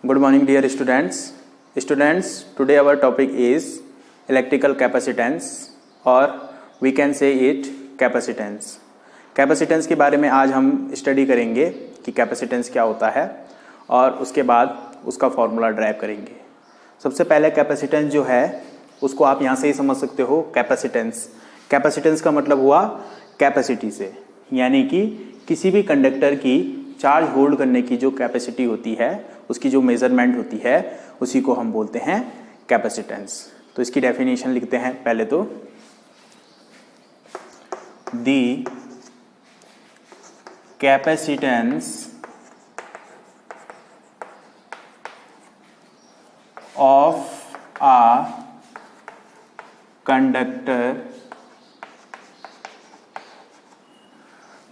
Good morning, dear students. Students, today our topic is electrical capacitance or we can say it capacitance. Capacitance के बारे में आज हम study करेंगे कि कैपेसिटेंस क्या होता है और उसके बाद उसका फॉर्मूला ड्राइव करेंगे। सबसे पहले कैपेसिटेंस जो है उसको आप यहाँ से ही समझ सकते हो। कैपेसिटेंस का मतलब हुआ कैपेसिटी से, यानी कि किसी भी कंडक्टर की चार्ज होल्ड करने की जो कैपेसिटी होती है, उसकी जो मेजरमेंट होती है, उसी को हम बोलते हैं कैपेसिटेंस। तो इसकी डेफिनेशन लिखते हैं पहले तो। The capacitance of a conductor,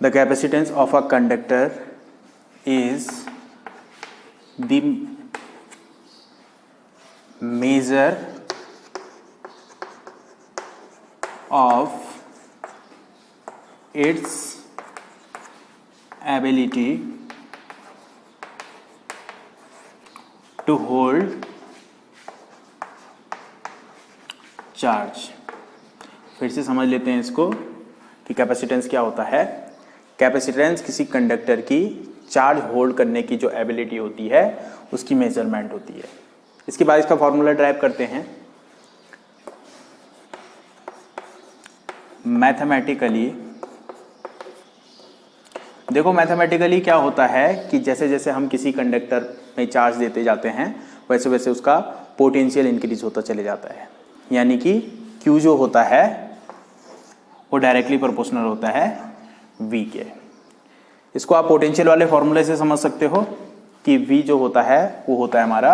the capacitance of a conductor is the measure of its ability to hold charge। फिर से समझ लेते हैं इसको कि कैपेसिटेंस क्या होता है। कैपेसिटेंस किसी कंडक्टर की चार्ज होल्ड करने की जो एबिलिटी होती है उसकी मेजरमेंट होती है। इसके बाद इसका फॉर्मूला ड्राइव करते हैं। मैथमेटिकली देखो, मैथमेटिकली क्या होता है कि जैसे जैसे हम किसी कंडक्टर में चार्ज देते जाते हैं वैसे वैसे उसका पोटेंशियल इंक्रीज होता चले जाता है, यानी कि Q जो होता है वो डायरेक्टली प्रोपोर्शनल होता है V के। इसको आप पोटेंशियल वाले फॉर्मूले से समझ सकते हो कि V जो होता है वो होता है हमारा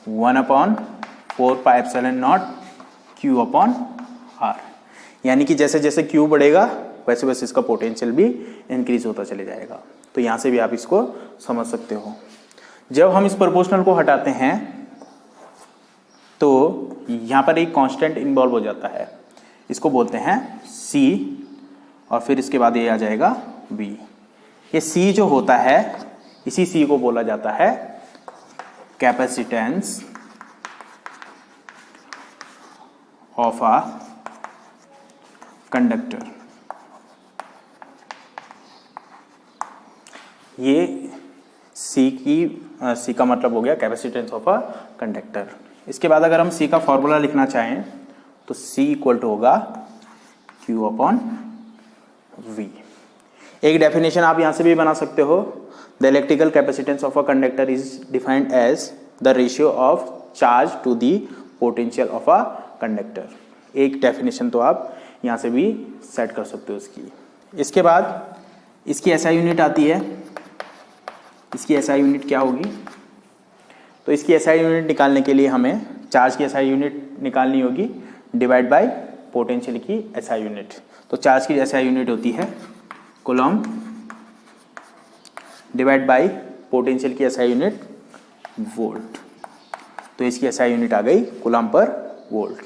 1/4πε0 Q/R, यानी कि जैसे जैसे Q बढ़ेगा वैसे वैसे इसका पोटेंशियल भी इंक्रीज होता चले जाएगा। तो यहाँ से भी आप इसको समझ सकते हो। जब हम इस प्रोपोर्शनल को हटाते हैं तो यहाँ पर एक कांस्टेंट इन्वॉल्व हो जाता है, इसको बोलते हैं C, और फिर इसके बाद ये आ जाएगा V। ये C जो होता है, इसी C को बोला जाता है कैपेसिटेंस ऑफ अ कंडक्टर। ये C का मतलब हो गया कैपेसिटेंस ऑफ अ कंडक्टर। इसके बाद अगर हम C का फॉर्मूला लिखना चाहें तो C इक्वल टू होगा Q/V। एक डेफिनेशन आप यहां से भी बना सकते हो। The electrical capacitance of a conductor is defined as the ratio of charge to the potential of a conductor. एक डेफिनेशन तो आप यहां से भी सेट कर सकते हो इसकी। इसके बाद इसकी एसआई यूनिट आती है। इसकी एसआई यूनिट क्या होगी? तो इसकी एसआई यूनिट निकालने के लिए हमें चार्ज की एसआई यूनिट निकालनी होगी डिवाइड बाय पोटेंशियल की एसआई यूनिट। तो चार्ज की एसआई यूनिट होती है कूलम्ब डिवाइड बाय पोटेंशियल की एसआई यूनिट वोल्ट। तो इसकी एसआई यूनिट आ गई कूलम्ब पर वोल्ट।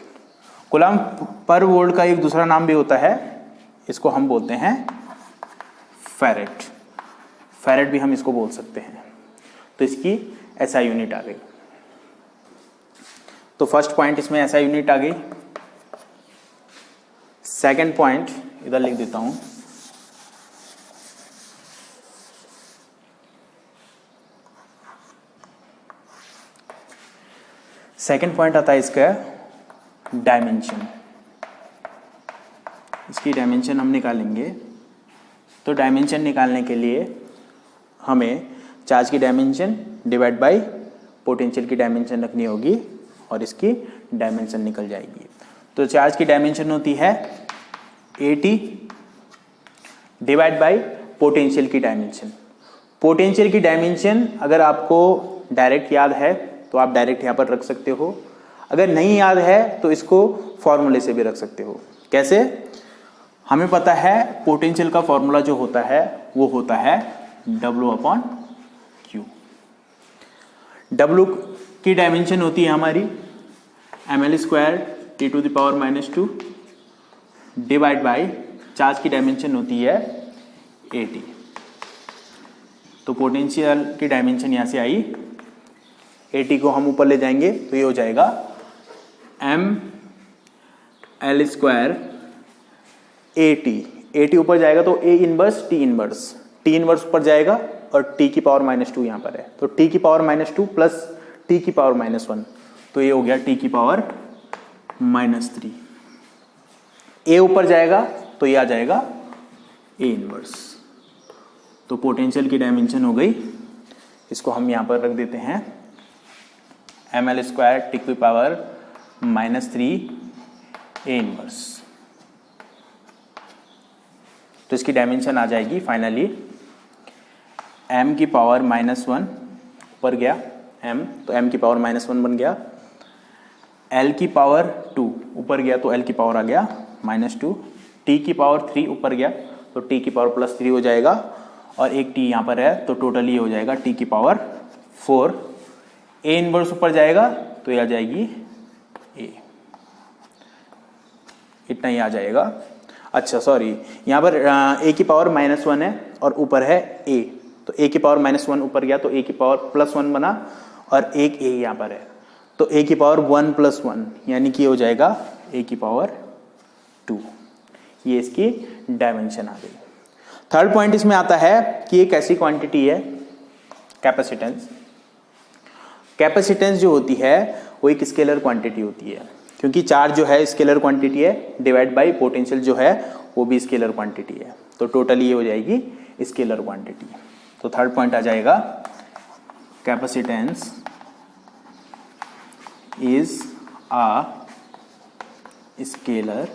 कूलम्ब पर वोल्ट का एक दूसरा नाम भी होता है, इसको हम बोलते हैं फैरेड। फैरेड भी हम इसको बोल सकते हैं। तो इसकी एसआई यूनिट आ गई। तो फर्स्ट पॉइंट इसमें एसआई यूनिट आ गई। सेकंड पॉइंट इधर लिख देता हूं। सेकंड पॉइंट आता है इसका डायमेंशन। इसकी डायमेंशन हम निकालेंगे। तो डायमेंशन निकालने के लिए हमें चार्ज की डायमेंशन डिवाइड बाय पोटेंशियल की डायमेंशन रखनी होगी और इसकी डायमेंशन निकल जाएगी। तो चार्ज की डायमेंशन होती है 80 डिवाइड बाय पोटेंशियल की डायमेंशन। पोटेंशियल की डायमेंशन अगर आपको डायरेक्ट याद है तो आप डायरेक्ट यहाँ पर रख सकते हो। अगर नहीं याद है तो इसको फॉर्मूले से भी रख सकते हो। कैसे? हमें पता है पोटेंशियल का फॉर्मूला जो होता है वो होता है W/Q। W की डायमेंशन होती है हमारी ml² T⁻⁻² divide by charge की डायमेंशन होती है 80। तो पोटेंशियल की डायमेंशन यहाँ से आई AT को हम ऊपर ले जाएंगे तो ये हो जाएगा ml² AT ऊपर जाएगा तो A इनवर्स T इनवर्स ऊपर जाएगा और t की पावर -2 यहाँ पर है, तो t की पावर -2 प्लस t की पावर -1, तो ये हो गया t की पावर -3। A ऊपर जाएगा तो ये आ जाएगा A इनवर्स। तो पोटेंशियल की डायमेंशन हो गई, इसको हम यहाँ पर रख देते हैं ml² t की पावर -3 A इनवर्स। तो इसकी डायमेंशन आ जाएगी फाइनली m की पावर -1 ऊपर गया m, तो m की पावर -1 बन गया, l की पावर 2 ऊपर गया तो l की पावर आ गया -2, t की पावर 3 ऊपर गया तो t की पावर +3 हो जाएगा, और एक t यहाँ पर है तो टोटली हो जाएगा t की पावर 4। A इनवर्स ऊपर जाएगा तो ये आ जाएगी A, इतना ही आ जाएगा। अच्छा सॉरी, यहाँ पर A की पावर -1 है और ऊपर है A, तो A की पावर -1 ऊपर गया तो A की पावर +1 बना, और एक A यहाँ पर है तो A की पावर 1 + 1 यानी कि हो जाएगा A की पावर 2। ये इसकी डायमेंशन आ गई। थर्ड पॉइंट इसमें आता है कि एक ऐसी क्वांटिटी है कैपेसिटेंस। कैपेसिटेंस जो होती है वो एक स्केलर क्वांटिटी होती है, क्योंकि चार्ज जो है स्केलर क्वांटिटी है, डिवाइड बाय पोटेंशियल जो है वो भी स्केलर क्वांटिटी है, तो टोटली ये हो जाएगी स्केलर क्वांटिटी। तो थर्ड पॉइंट आ जाएगा capacitance is a scalar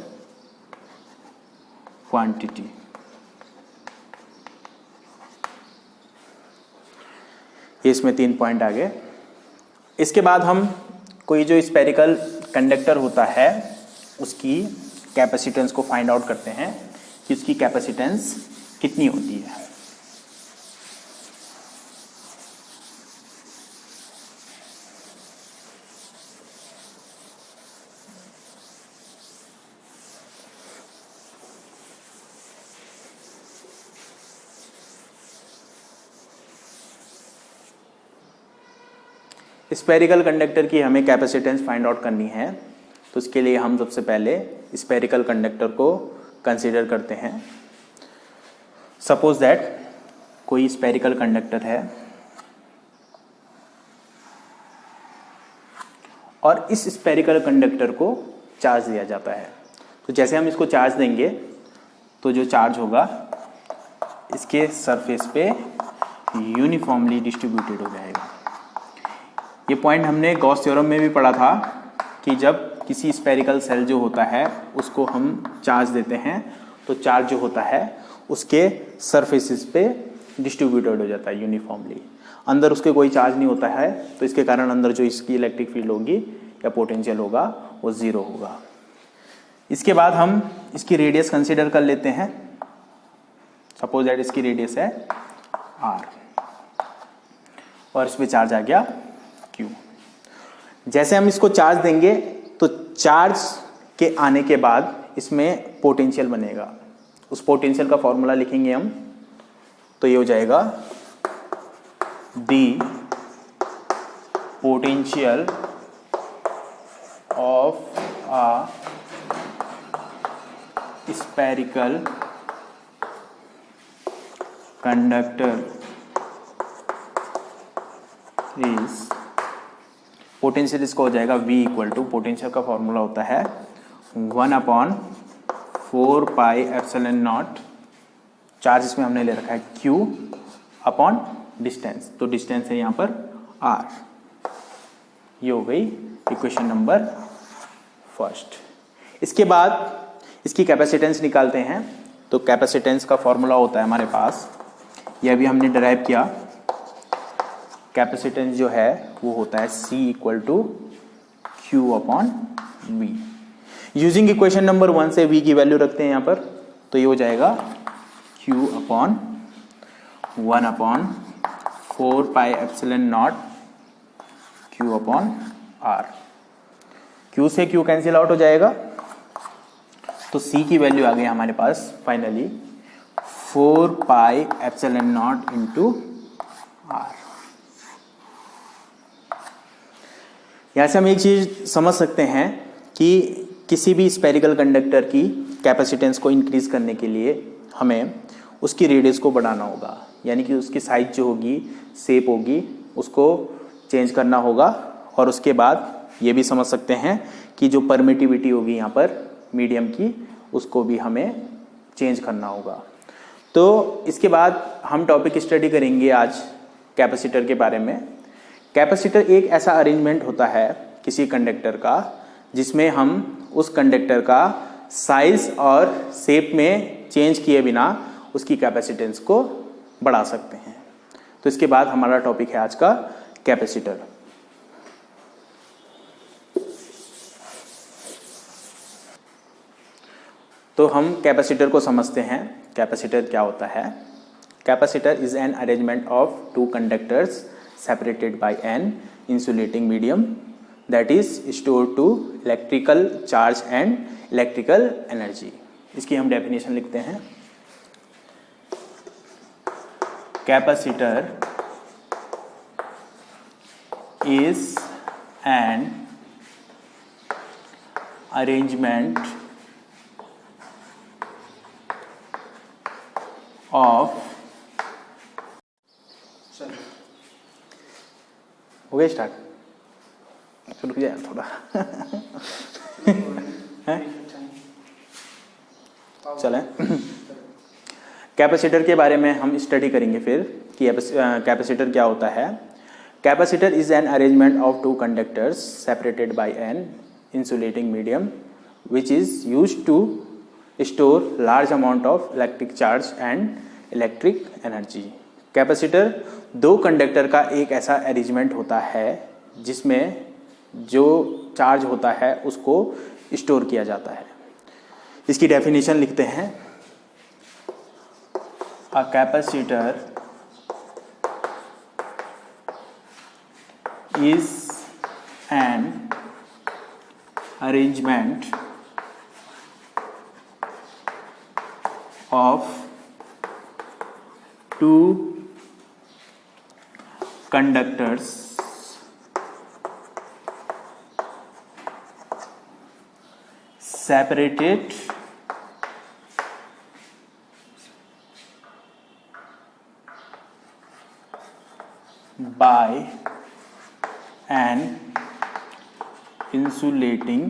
quantity. ये इसमें 3 पॉइंट आ गए। इसके बाद हम कोई जो स्फेरिकल कंडक्टर होता है उसकी कैपेसिटेंस को फाइंड आउट करते हैं कि उसकी कैपेसिटेंस कितनी होती है। स्फेरिकल कंडक्टर की हमें कैपेसिटेंस फाइंड आउट करनी है, तो इसके लिए हम सबसे पहले स्फेरिकल कंडक्टर को कंसीडर करते हैं। सपोज दैट कोई स्फेरिकल कंडक्टर है और इस स्फेरिकल कंडक्टर को चार्ज दिया जाता है। तो जैसे हम इसको चार्ज देंगे तो जो चार्ज होगा इसके सरफेस पे यूनिफॉर्मली डिस्ट्रीब्यूटेड हो जाएगा। ये पॉइंट हमने गॉस थ्योरम में भी पढ़ा था कि जब किसी स्फेरिकल सेल जो होता है उसको हम चार्ज देते हैं तो चार्ज जो होता है उसके सरफेसेस पे डिस्ट्रीब्यूटेड हो जाता है यूनिफॉर्मली, अंदर उसके कोई चार्ज नहीं होता है, तो इसके कारण अंदर जो इसकी इलेक्ट्रिक फील्ड होगी या पोटेंशियल होगा वो 0 होगा। इसके बाद हम इसकी रेडियस कंसीडर कर लेते हैं। सपोज दैट इसकी रेडियस है r और इस पे चार्ज आ गया q। जैसे हम इसको चार्ज देंगे तो चार्ज के आने के बाद इसमें पोटेंशियल बनेगा, उस पोटेंशियल का फॉर्मूला लिखेंगे हम, तो ये हो जाएगा the potential of a spherical conductor is, potential इसको हो जाएगा V = पोटेंशियल का फॉर्मूला होता है 1/4πε0, चार्ज इसमें हमने ले रखा है Q अपॉन डिस्टेंस, तो डिस्टेंस है यहाँ पर R। ये हो गई इक्वेशन नंबर फर्स्ट। इसके बाद इसकी कैपेसिटेंस निकालते हैं, तो कैपेसिटेंस का फॉर्मूला होता है हमारे पास, यह भी हमने डिराइव किया। कैपेसिटेंस जो है वो होता है C = Q/V। Using equation number 1 से V की वैल्यू रखते हैं यहाँ पर, तो ये हो जाएगा Q/1/4πε0 Q/R। Q से Q कैंसिल आउट हो जाएगा, तो C की वैल्यू आ गई हमारे पास फाइनली 4πε0 × R। यहाँ से हम एक चीज़ समझ सकते हैं कि किसी भी स्पेरिकल कंडक्टर की कैपेसिटेंस को इंक्रीज करने के लिए हमें उसकी रेडियस को बढ़ाना होगा, यानी कि उसकी साइज जो होगी, शेप होगी, उसको चेंज करना होगा। और उसके बाद ये भी समझ सकते हैं कि जो परमिटिविटी होगी यहाँ पर मीडियम की, उसको भी हमें चेंज करना होगा। तो इसके बाद हम टॉपिक स्टडी करेंगे आज कैपेसिटर के बारे में। कैपेसिटर एक ऐसा अरेंजमेंट होता है किसी कंडक्टर का जिसमें हम उस कंडक्टर का साइज और शेप में चेंज किए बिना उसकी कैपेसिटेंस को बढ़ा सकते हैं। तो इसके बाद हमारा टॉपिक है आज का कैपेसिटर। तो हम कैपेसिटर को समझते हैं। कैपेसिटर क्या होता है? Capacitor is an arrangement of two conductors separated by an insulating medium that is stored to electrical charge and electrical energy। इसकी हम डेफिनेशन लिखते हैं। Capacitor is an arrangement of हो गया स्टार्ट? रुक जाए थोड़ा चलें। कैपेसिटर के बारे में हम स्टडी करेंगे फिर कि कैपेसिटर क्या होता है। Capacitor is an arrangement of two conductors separated by an insulating medium which is used to store large amount of electric charge and electric energy. Capacitor दो कंडक्टर का एक ऐसा अरेंजमेंट होता है जिसमें जो चार्ज होता है उसको स्टोर किया जाता है। इसकी डेफिनेशन लिखते हैं। A capacitor is an arrangement of two conductors separated by an insulating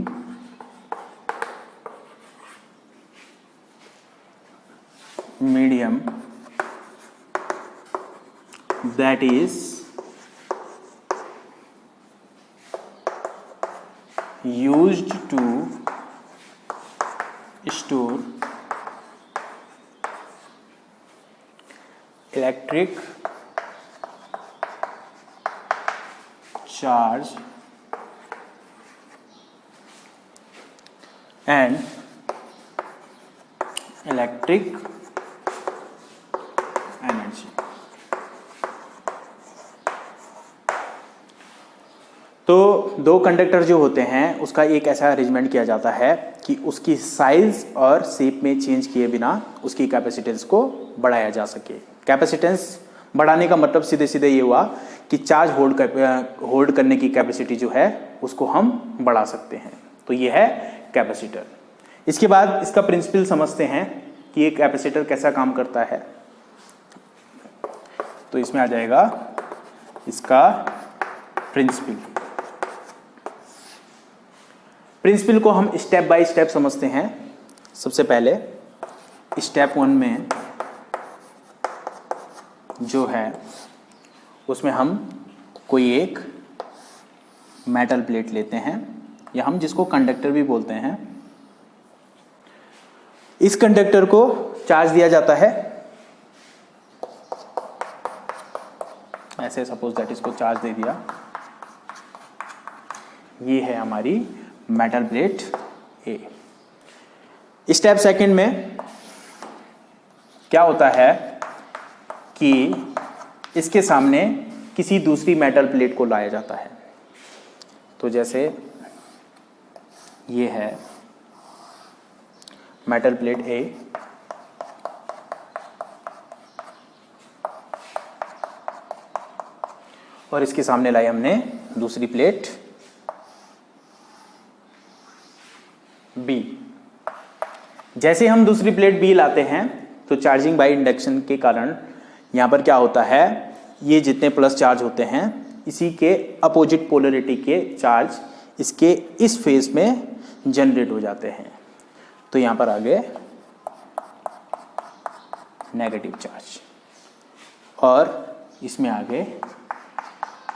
medium that is used to store electric charge and electric energy। तो दो कंडक्टर जो होते हैं उसका एक ऐसा अरेंजमेंट किया जाता है कि उसकी साइज और शेप में चेंज किए बिना उसकी कैपेसिटेंस को बढ़ाया जा सके। कैपेसिटेंस बढ़ाने का मतलब सीधे सीधे ये हुआ कि चार्ज होल्ड करने की कैपेसिटी जो है उसको हम बढ़ा सकते हैं। तो ये है कैपेसिटर। इसके बाद इसका प्रिंसिपल समझते हैं कि ये कैपेसिटर कैसा काम करता है। तो इसमें आ जाएगा इसका प्रिंसिपल को हम स्टेप बाय स्टेप समझते हैं। सबसे पहले स्टेप 1 में जो है उसमें हम कोई एक मेटल प्लेट लेते हैं या हम जिसको कंडक्टर भी बोलते हैं। इस कंडक्टर को चार्ज दिया जाता है। ऐसे सपोज दैट इसको चार्ज दे दिया। ये है हमारी मेटल प्लेट ए। स्टेप सेकंड में क्या होता है कि इसके सामने किसी दूसरी मेटल प्लेट को लाया जाता है। तो जैसे ये है मेटल प्लेट ए, और इसके सामने लाई हमने दूसरी प्लेट B। जैसे हम दूसरी प्लेट B लाते हैं तो चार्जिंग बाय इंडक्शन के कारण यहाँ पर क्या होता है, ये जितने प्लस चार्ज होते हैं इसी के अपोजिट पोलरिटी के चार्ज इसके इस फेज में जनरेट हो जाते हैं। तो यहाँ पर आ गए नेगेटिव चार्ज और इसमें आ गए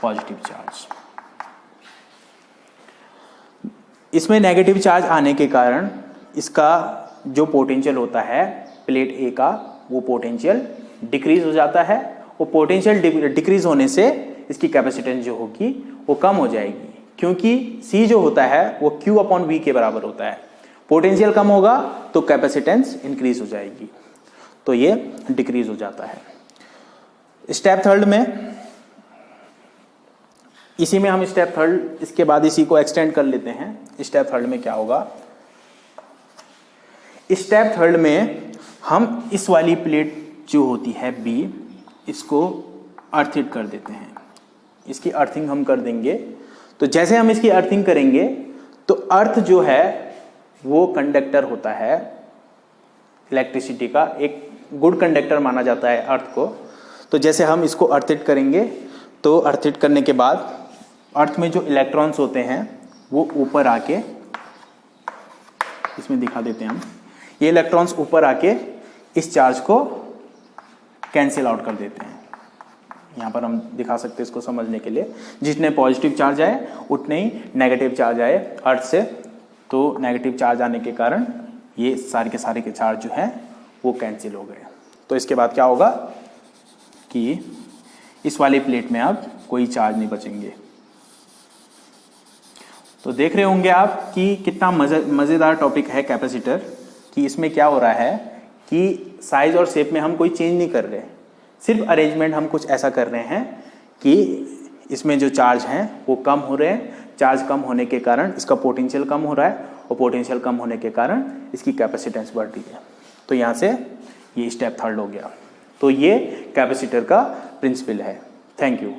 पॉजिटिव चार्ज। इसमें नेगेटिव चार्ज आने के कारण इसका जो पोटेंशियल होता है प्लेट ए का, वो पोटेंशियल डिक्रीज हो जाता है। वो पोटेंशियल डिक्रीज होने से इसकी कैपेसिटेंस जो होगी वो कम हो जाएगी, क्योंकि C जो होता है वो Q/V के बराबर होता है। पोटेंशियल कम होगा तो कैपेसिटेंस इंक्रीज हो जाएगी, तो ये डिक्रीज हो जाता है। स्टेप थर्ड में, इसी में हम स्टेप थर्ड इसके बाद इसी को एक्सटेंड कर लेते हैं। स्टेप थर्ड में क्या होगा, स्टेप थर्ड में हम इस वाली प्लेट जो होती है B, इसको अर्थिंग कर देते हैं। इसकी अर्थिंग हम कर देंगे। तो जैसे हम इसकी अर्थिंग करेंगे तो अर्थ जो है वो कंडक्टर होता है इलेक्ट्रिसिटी का, एक गुड कंडक्टर माना जाता है अर्थ को। तो जैसे हम इसको अर्थित करेंगे तो अर्थित करने के बाद अर्थ में जो इलेक्ट्रॉन्स होते हैं वो ऊपर आके, इसमें दिखा देते हैं हम, ये इलेक्ट्रॉन्स ऊपर आके इस चार्ज को कैंसिल आउट कर देते हैं। यहाँ पर हम दिखा सकते हैं इसको समझने के लिए, जितने पॉजिटिव चार्ज आए उतने ही नेगेटिव चार्ज आए अर्थ से। तो नेगेटिव चार्ज आने के कारण ये सारे के चार्ज जो हैं वो कैंसिल हो गए। तो इसके बाद क्या होगा कि इस वाली प्लेट में अब कोई चार्ज नहीं बचेंगे। तो देख रहे होंगे आप कि कितना मज़ेदार टॉपिक है कैपेसिटर, कि इसमें क्या हो रहा है कि साइज और शेप में हम कोई चेंज नहीं कर रहे, सिर्फ अरेंजमेंट हम कुछ ऐसा कर रहे हैं कि इसमें जो चार्ज हैं वो कम हो रहे हैं। चार्ज कम होने के कारण इसका पोटेंशियल कम हो रहा है और पोटेंशियल कम होने के कारण इसकी कैपेसिटेंस बढ़ रही है। तो यहाँ से ये स्टेप थर्ड हो गया। तो ये कैपेसिटर का प्रिंसिपल है। Thank you.